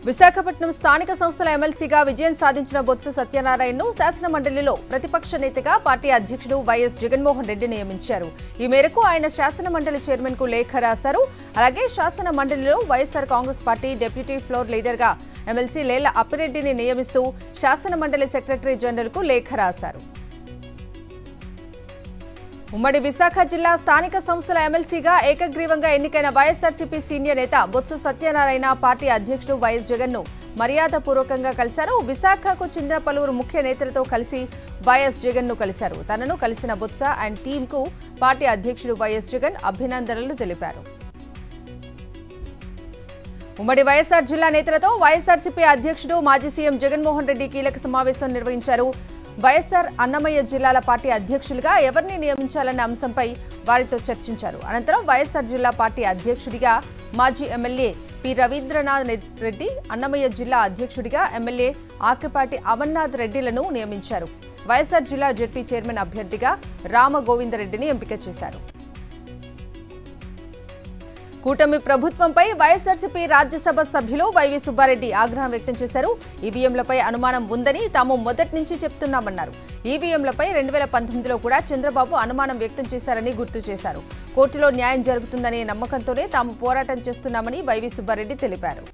విశాఖపట్నం స్థానిక సంస్థల ఎమ్మెల్సీగా విజయం సాధించిన బొత్స సత్యనారాయణను శాసన మండలిలో ప్రతిపక్ష నేతగా పార్టీ అధ్యక్షుడు వైఎస్ జగన్మోహన్ రెడ్డి నియమించారు. ఈ మేరకు ఆయన శాసన మండలి చైర్మన్ కు లేఖ రాశారు. అలాగే శాసన మండలిలో YSR Congress party deputy floor leader గా ఎమ్మెల్సీ లేళ్ల అప్పిరెడ్డిని నియమిస్తూ శాసన మండలి సెక్రటరీ జనరల్ కు లేఖ రాశారు. ఉమ్మడి విశాఖ జిల్లా స్థానిక సంస్థల ఎమ్మెల్సీగా ఏకగ్రీవంగా ఎన్నికైన వైఎస్ఆర్సీపీ సీనియర్ నేత బొత్స సత్యనారాయణ పార్టీ అధ్యక్షుడు వైఎస్ జగన్ ను మర్యాదపూర్వకంగా కలిశారు. విశాఖకు చెందిన పలువురు ముఖ్య నేతలతో కలిసి వైఎస్ జగన్ ను కలిశారు. తనను కలిసిన బొత్స అండ్ టీమ్ కు పార్టీ అధ్యక్షుడు వైఎస్ జగన్ అభినందనలు తెలిపారు. ఉమ్మడి వైఎస్ఆర్ జిల్లా నేతలతో వైఎస్ఆర్సీపీ అధ్యక్షుడు మాజీ సీఎం జగన్మోహన్ రెడ్డి కీలక సమావేశం నిర్వహించారు. వైఎస్ఆర్ అన్నమయ్య జిల్లాల పార్టీ అధ్యక్షులుగా ఎవరిని నియమించాలన్న అంశంపై వారితో చర్చించారు. అనంతరం వైఎస్ఆర్ జిల్లా పార్టీ అధ్యక్షుడిగా మాజీ ఎమ్మెల్యే పి రవీంద్రనాథ్ రెడ్డి, అన్నమయ్య జిల్లా అధ్యక్షుడిగా ఎమ్మెల్యే ఆకిపాటి అమర్నాథ్ రెడ్డిలను నియమించారు. వైఎస్ఆర్ జిల్లా జెడ్పీ చైర్మన్ అభ్యర్థిగా రామగోవిందరెడ్డిని ఎంపిక చేశారు. కూటమి ప్రభుత్వంపై వైఎస్ఆర్సీపీ రాజ్యసభ సభ్యులు వైవి సుబ్బారెడ్డి ఆగ్రహం వ్యక్తం చేశారు. ఈవీఎంలపై అనుమానం ఉందని తాము మొదటి నుంచి చెప్తున్నామన్నారు. ఈవీఎంలపై 2019లో కూడా చంద్రబాబు అనుమానం వ్యక్తం చేశారని గుర్తు చేశారు. కోర్టులో న్యాయం జరుగుతుందనే నమ్మకంతోనే తాము పోరాటం చేస్తున్నామని వైవి సుబ్బారెడ్డి తెలిపారు.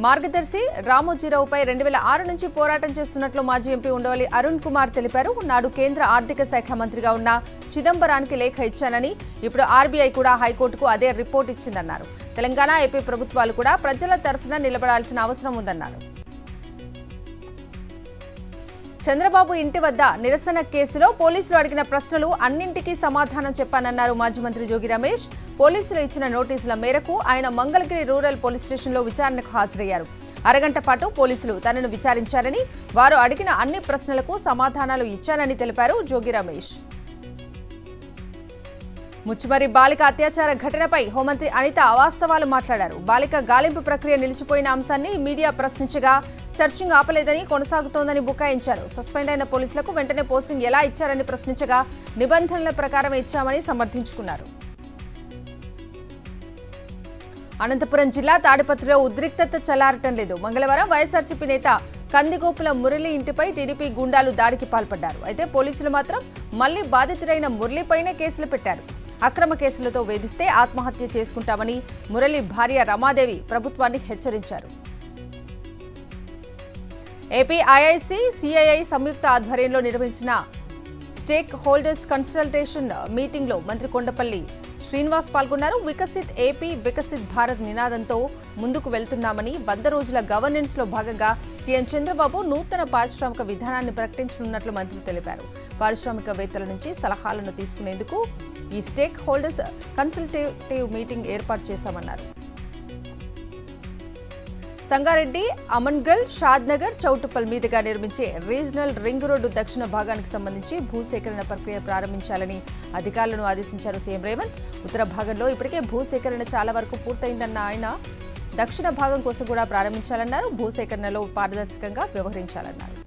మార్గదర్శి రామోజీరావుపై 2006 నుంచి పోరాటం చేస్తున్నట్లు మాజీ ఎంపీ ఉండవల్లి అరుణ్ కుమార్ తెలిపారు. నాడు కేంద్ర ఆర్థిక శాఖ మంత్రిగా ఉన్న చిదంబరానికి లేఖ ఇచ్చానని, ఇప్పుడు ఆర్బీఐ కూడా హైకోర్టుకు అదే రిపోర్ట్ ఇచ్చిందన్నారు. తెలంగాణ, ఏపీ ప్రభుత్వాలు కూడా ప్రజల తరఫున నిలబడాల్సిన అవసరం ఉందన్నారు. చంద్రబాబు ఇంటి వద్ద నిరసన కేసులో పోలీసులు అడిగిన ప్రశ్నలు అన్నింటికీ సమాధానం చెప్పానన్నారు మాజీ మంత్రి జోగి రమేష్. పోలీసులు ఇచ్చిన నోటీసుల మేరకు ఆయన మంగళగిరి రూరల్ పోలీస్ స్టేషన్లో విచారణకు హాజరయ్యారు. అరగంట పాటు పోలీసులు తనను విచారించారని, వారు అడిగిన అన్ని ప్రశ్నలకు సమాధానాలు ఇచ్చానని తెలిపారు జోగి రమేష్. ముచ్చుమరి బాలిక అత్యాచార ఘటనపై హోంమంత్రి అనిత అవాస్తవాలు మాట్లాడారు. బాలిక గాలింపు ప్రక్రియ నిలిచిపోయిన అంశాన్ని మీడియా ప్రశ్నించగా సెర్చింగ్ ఆపలేదని, కొనసాగుతోందని బుకాయించారు. సస్పెండ్ అయిన పోలీసులకు వెంటనే పోస్టింగ్ ఎలా ఇచ్చారని ప్రశ్నించగా నిబంధనల ప్రకారం ఇచ్చామని సమర్థించుకున్నారు. అనంతపురం జిల్లా తాడిపత్రిలో ఉద్రిక్తత చల్లారటం లేదు. మంగళవారం వైఎస్ఆర్సీపీ నేత కందిగోపుల మురళి ఇంటిపై టీడీపీ గుండాలు దాడికి పాల్పడ్డారు. అయితే పోలీసులు మాత్రం మళ్లీ బాధితుడైన మురళిపైనే కేసులు పెట్టారు. అక్రమ కేసులతో వేధిస్తే ఆత్మహత్య చేసుకుంటామని మురళి భార్య రమాదేవి ప్రభుత్వాన్ని హెచ్చరించారు. ఏపీ ఐఐసి, సిఐఐ సంయుక్త ఆధ్వర్యంలో నిర్వహించిన స్టేక్ హోల్డర్స్ కన్సల్టేషన్ మీటింగ్లో మంత్రి కొండపల్లి శ్రీనివాస్ పాల్గొన్నారు. వికసిత్ ఏపీ, వికసిత్ భారత్ నినాదంతో ముందుకు వెళ్తున్నామని, 100 రోజుల గవర్నెన్స్ లో భాగంగా సీఎం చంద్రబాబు నూతన పారిశ్రామిక విధానాన్ని ప్రకటించనున్నట్లు మంత్రి తెలిపారు. పారిశ్రామికవేత్తల నుంచి సలహాలను తీసుకునేందుకు ఈ స్టేక్ హోల్డర్స్ కన్సల్టేటివ్ మీటింగ్ ఏర్పాటు చేశామన్నారు. సంగారెడ్డి, అమన్గల్, షాద్నగర్, చౌటుప్పల్ మీదుగా నిర్మించే రీజనల్ రింగ్ రోడ్డు దక్షిణ భాగానికి సంబంధించి భూసేకరణ ప్రక్రియ ప్రారంభించాలని అధికారులను ఆదేశించారు సీఎం రేవంత్. ఉత్తర భాగంలో ఇప్పటికే భూసేకరణ చాలా వరకు పూర్తయిందన్న ఆయన దక్షిణ భాగం కోసం కూడా ప్రారంభించాలన్నారు. భూసేకరణలో పారదర్శకంగా వ్యవహరించాలన్నారు.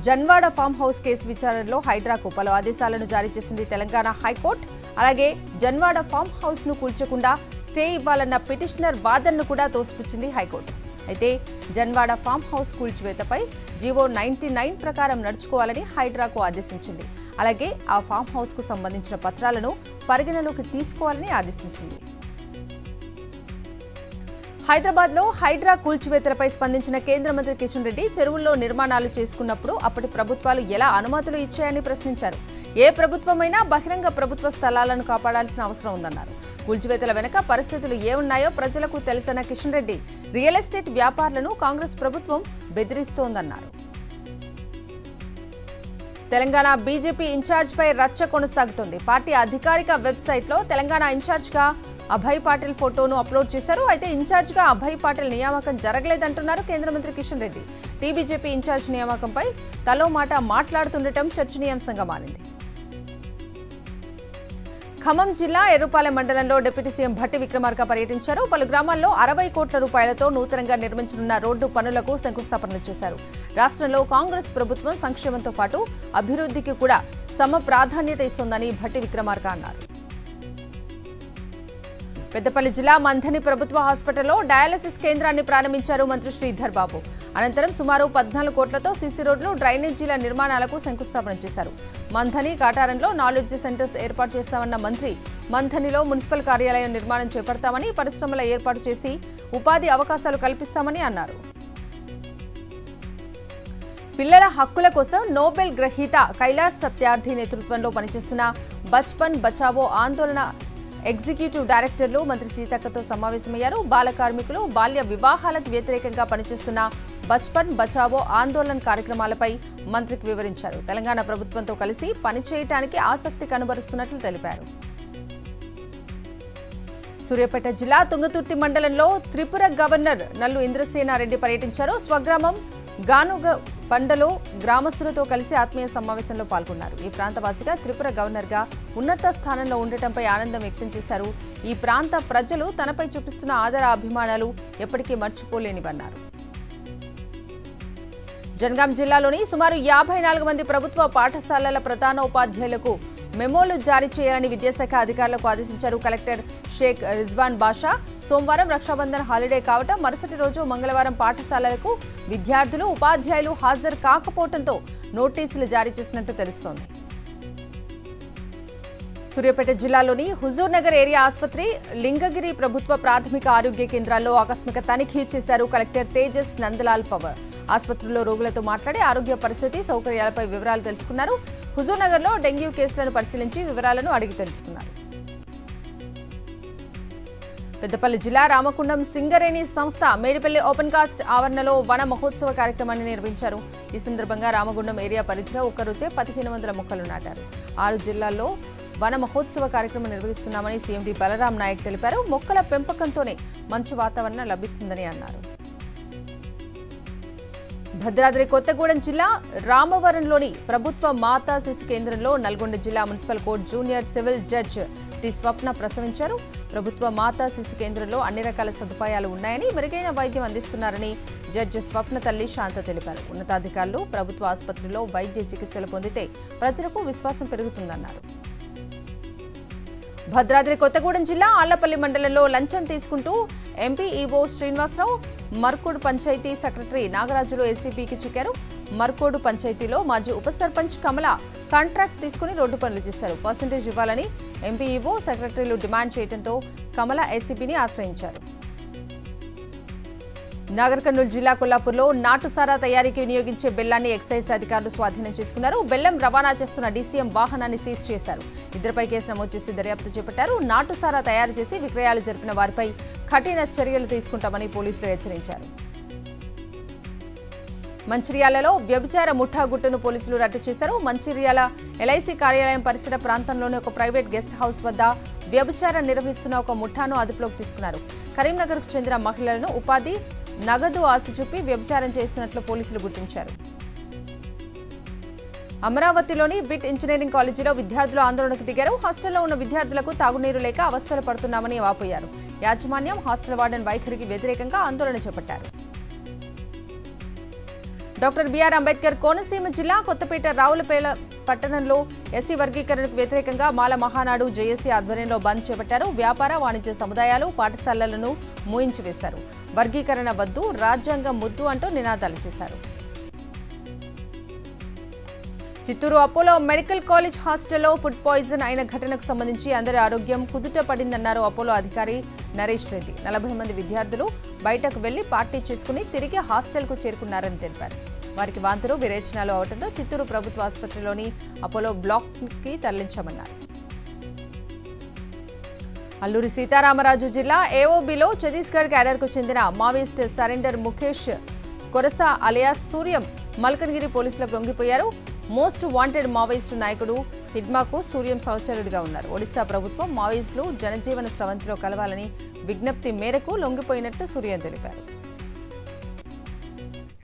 జన్వాడ ఫామ్ హౌస్ కేసు విచారణలో హైడ్రాకు పలు ఆదేశాలను జారీ చేసింది తెలంగాణ హైకోర్టు. అలాగే జన్వాడ ఫామ్ హౌస్ ను కూల్చకుండా స్టే ఇవ్వాలన్న పిటిషనర్ వాదనను కూడా తోసిపుచ్చింది హైకోర్టు. అయితే జన్వాడ ఫామ్ హౌస్ కూల్చివేతపై జీవో 99 ప్రకారం నడుచుకోవాలని హైడ్రాకు ఆదేశించింది. అలాగే ఆ ఫామ్ హౌస్ కు సంబంధించిన పత్రాలను పరిగణలోకి తీసుకోవాలని ఆదేశించింది. హైదరాబాద్ లో హైడ్రా కూల్చివేతలపై స్పందించిన కేంద్ర మంత్రి కిషన్ రెడ్డి చెరువుల్లో నిర్మాణాలు చేసుకున్నప్పుడు అప్పటి ప్రభుత్వాలు ఎలా అనుమతులు ఇచ్చాయని ప్రశ్నించారు. ఏ ప్రభుత్వమైనా బహిరంగ ప్రభుత్వ స్థలాలను కాపాడాల్సిన అవసరం ఉందన్నారు. కూల్చివేతల వెనుక పరిస్థితులు ఏమున్నాయో ప్రజలకు తెలుసన్న కిషన్ రెడ్డి రియల్ ఎస్టేట్ వ్యాపారులను కాంగ్రెస్ ప్రభుత్వం బెదిరిస్తోందన్నారు. తెలంగాణ బీజేపీ ఇన్ఛార్జ్ పై రచ్చ కొనసాగుతోంది. పార్టీ అధికారిక వెబ్సైట్ లో తెలంగాణ ఇన్ఛార్జ్ గా అభయ్ పాటిల్ ఫోటోను అప్లోడ్ చేశారు. అయితే ఇన్ఛార్జ్ గా అభయ్ పాటిల్ నియామకం జరగలేదంటున్నారు కేంద్ర మంత్రి కిషన్ రెడ్డి. టీబీజేపీ ఇన్ఛార్జ్ నియామకంపై తలో మాట మాట్లాడుతుండటం చర్చనీయాంశంగా మారింది. ఖమ్మం జిల్లా ఎర్రుపాలెం మండలంలో డిప్యూటీ సీఎం భట్టి విక్రమార్క పర్యటించారు. పలు గ్రామాల్లో 60 కోట్ల రూపాయలతో నూతనంగా నిర్మించనున్న రోడ్డు పనులకు శంకుస్థాపనలు చేశారు. రాష్ట్రంలో కాంగ్రెస్ ప్రభుత్వం సంక్షేమంతో పాటు అభివృద్ధికి కూడా సమ ప్రాధాన్యత ఇస్తోందని భట్టి విక్రమార్క అన్నారు. పెద్దపల్లి జిల్లా మంథని ప్రభుత్వ హాస్పిటల్లో డయాలసిస్ కేంద్రాన్ని ప్రారంభించారు మంత్రి శ్రీధర్ బాబు. అనంతరం సుమారు 14 కోట్లతో సీసీ రోడ్లు, డ్రైనేజీల నిర్మాణాలకు శంకుస్థాపన చేశారు. మంథని, కాటారంలో నాలెడ్జ్ సెంటర్స్ ఏర్పాటు చేస్తామన్న మంత్రి మంథనిలో మున్సిపల్ కార్యాలయం నిర్మాణం చేపడతామని, పరిశ్రమల ఏర్పాటు చేసి ఉపాధి అవకాశాలు కల్పిస్తామని అన్నారు. పిల్లల హక్కుల కోసం నోబెల్ గ్రహీత కైలాష్ సత్యార్థి నేతృత్వంలో పనిచేస్తున్న బచ్పన్ బచావో ఆందోళన ఎగ్జిక్యూటివ్ డైరెక్టర్లు మంత్రి సీతక్కతో సమావేశమయ్యారు. బాల కార్మికులు, బాల్య వివాహాలకు వ్యతిరేకంగా పనిచేస్తున్న బచ్పన్ బచావో ఆందోళన కార్యక్రమాలపై మంత్రికి వివరించారు. తెలంగాణ ప్రభుత్వంతో కలిసి పనిచేయడానికి ఆసక్తి కనబరుస్తున్నట్లు తెలిపారు. సూర్యాపేట జిల్లా తుంగతుర్తి మండలంలో త్రిపుర గవర్నర్ నల్లు ఇంద్రసేనారెడ్డి పర్యటించారు. స్వగ్రామం గానుగ బండలో గ్రామస్తులతో కలిసి ఆత్మీయ సమావేశంలో పాల్గొన్నారు. ఈ ప్రాంతవాసిగా త్రిపుర గవర్నర్గా ఉన్నత స్థానంలో ఉండటంపై ఆనందం వ్యక్తం చేశారు. ఈ ప్రాంత ప్రజలు తనపై చూపిస్తున్న ఆదర అభిమానాలు ఎప్పటికీ మర్చిపోలేనివన్నారు. జనగాం జిల్లాలోని సుమారు 54 మంది ప్రభుత్వ పాఠశాలల ప్రధానోపాధ్యాయులకు మెమోలు జారీ చేయాలని విద్యాశాఖ అధికారులకు ఆదేశించారు కలెక్టర్ షేక్ రిజ్వాన్ బాషా. సోమవారం రక్షాబంధన్ హాలిడే కావటం, మరుసటి రోజు మంగళవారం పాఠశాలలకు విద్యార్థులు, ఉపాధ్యాయులు హాజరు కాకపోవడంతో నోటీసులు జారీ చేసినట్టు తెలుస్తోంది. సూర్యాపేట జిల్లాలోని హుజూర్ నగర్ ఏరియా ఆసుపత్రి, లింగగిరి ప్రభుత్వ ప్రాథమిక ఆరోగ్య కేంద్రాల్లో ఆకస్మిక తనిఖీ చేశారు కలెక్టర్ తేజస్ నందలాల్ పవర్. ఆసుపత్రుల్లో రోగులతో మాట్లాడి ఆరోగ్య పరిస్థితి, సౌకర్యాలపై వివరాలు తెలుసుకున్నారు. హుజూర్ నగర్లో డెంగ్యూ కేసులను పరిశీలించి వివరాలను అడిగి తెలుసుకున్నారు. పెద్దపల్లి జిల్లా రామకుండం సింగరేణి సంస్థ మేడిపల్లి ఓపెన్ కాస్ట్ ఆవరణలో వన మహోత్సవ కార్యక్రమాన్ని నిర్వహించారు. ఈ సందర్భంగా రామగుండం ఏరియా పరిధిలో ఒక్కరోజే 1500 మొక్కలు నాటారు. 6 జిల్లాల్లో వన మహోత్సవ కార్యక్రమం నిర్వహిస్తున్నామని సీఎండీ బలరాం నాయక్ తెలిపారు. మొక్కల పెంపకంతోనే మంచి వాతావరణం లభిస్తుందని అన్నారు. భద్రాద్రి కొత్తగూడెం జిల్లా రామవరంలోని ప్రభుత్వ మాతా శిశు కేంద్రంలో నల్గొండ జిల్లా municipal court junior civil judge T Swapna ప్రసవించారు. ప్రభుత్వ మాతా శిశు కేంద్రంలో అన్ని రకాల సదుపాయాలు ఉన్నాయని, మెరుగైన వైద్యం అందిస్తున్నారని జడ్జి స్వప్న తల్లి శాంత తెలిపారు. ఉన్నతాధికారులు ప్రభుత్వ ఆసుపత్రిలో వైద్య చికిత్సలు పొందితే ప్రజలకు విశ్వాసం పెరుగుతుందన్నారు. భద్రాద్రి కొత్తగూడెం జిల్లా ఆళ్లపల్లి మండలంలో లంచం తీసుకుంటూ MP EO Srinivasarao, Markodu panchayat secretary నాగరాజులు ఏసీబీకి చిక్కారు. మర్కోడు పంచాయతీలో మాజీ ఉప సర్పంచ్ కమల కాంట్రాక్ట్ తీసుకుని రోడ్డు పనులు చేశారు. పర్సెంటేజ్ ఇవ్వాలని ఎంపీ ఈవో, సెక్రటరీలు డిమాండ్ చేయడంతో కమల ఏసీబీని ఆశ్రయించారు. నాగర్ కర్నూలు జిల్లా కొల్లాపూర్లో నాటుసారా తయారీకి వినియోగించే బెల్లాన్ని ఎక్సైజ్ అధికారులు స్వాధీనం చేసుకున్నారు. బెల్లం రవాణా చేస్తున్న డీసీఎం వాహనాన్ని సీజ్ చేశారు. ఇద్దరిపై కేసు నమోదు చేసి దర్యాప్తు చేపట్టారు. నాటుసారా తయారు చేసి విక్రయాలు జరిపిన వారిపై కఠిన చర్యలు తీసుకుంటామని పోలీసులు హెచ్చరించారు. మంచిర్యాలలో వ్యభిచార ముఠా గుట్టును పోలీసులు రట్టు చేశారు. మంచిర్యాల ఎల్ఐసి కార్యాలయం పరిసర ప్రాంతంలోని ఒక ప్రైవేట్ గెస్ట్ హౌస్ వద్ద వ్యభిచారం నిర్వహిస్తున్న ఒక ముఠాను అదుపులోకి తీసుకున్నారు. కరీంనగర్కు చెందిన మహిళలను ఉపాధి, నగదు ఆశ చూపి వ్యభిచారం చేస్తున్నట్లు పోలీసులు గుర్తించారు. అమరావతిలోని బిట్ ఇంజనీరింగ్ కాలేజీలో విద్యార్థులు ఆందోళనకు దిగారు. హాస్టల్లో ఉన్న విద్యార్థులకు తాగునీరు లేక అవస్థలు పడుతున్నామని వాపోయారు. యాజమాన్యం, హాస్టల్ వార్డెన్ వైఖరికి వ్యతిరేకంగా ఆందోళన చేపట్టారు. డాక్టర్ బిఆర్ అంబేద్కర్ కోనసీమ జిల్లా కొత్తపేట రావులపేట పట్టణంలో ఎస్సీ వర్గీకరణకు వ్యతిరేకంగా మాల మహానాడు జేఏసీ ఆధ్వర్యంలో బంద్ చేపట్టారు. వ్యాపార, వాణిజ్య సముదాయాలు, పాఠశాలలను మూయించివేశారు. వర్గీకరణ వద్దు, రాజ్యాంగం ముద్దు అంటూ నినాదాలు చేశారు. చిత్తూరు అపోలో మెడికల్ కాలేజ్ హాస్టల్లో ఫుడ్ పాయిజన్ అయిన ఘటనకు సంబంధించి అందరి ఆరోగ్యం కుదుట పడిందన్నారు అపోలో అధికారి నరేష్ రెడ్డి. 40 మంది విద్యార్థులు బయటకు వెళ్లి పార్టీ చేసుకుని తిరిగి హాస్టల్కు చేరుకున్నారని తెలిపారు. వారికి వాంతులు, విరేచనాలు అవడంతో చిత్తూరు ప్రభుత్వ ఆసుపత్రిలోని అపోలో బ్లాక్కి తరలించామన్నారు. అల్లూరి సీతారామరాజు జిల్లా ఏఓబీలో ఛత్తీస్గఢ్ క్యాడర్కు చెందిన Maoist surrender Mukesh Korasa alias Suryam Malkangiri పోలీసులకు లొంగిపోయారు. మోస్ట్ వాంటెడ్ మావోయిస్టు నాయకుడు హిడ్మాకు సూర్యం సహచరుడిగా ఉన్నారు. ఒడిశా ప్రభుత్వం మావోయిస్టులు జనజీవన స్రవంతిలో కలవాలని విజ్ఞప్తి మేరకు లొంగిపోయినట్టు సూర్యం తెలిపారు.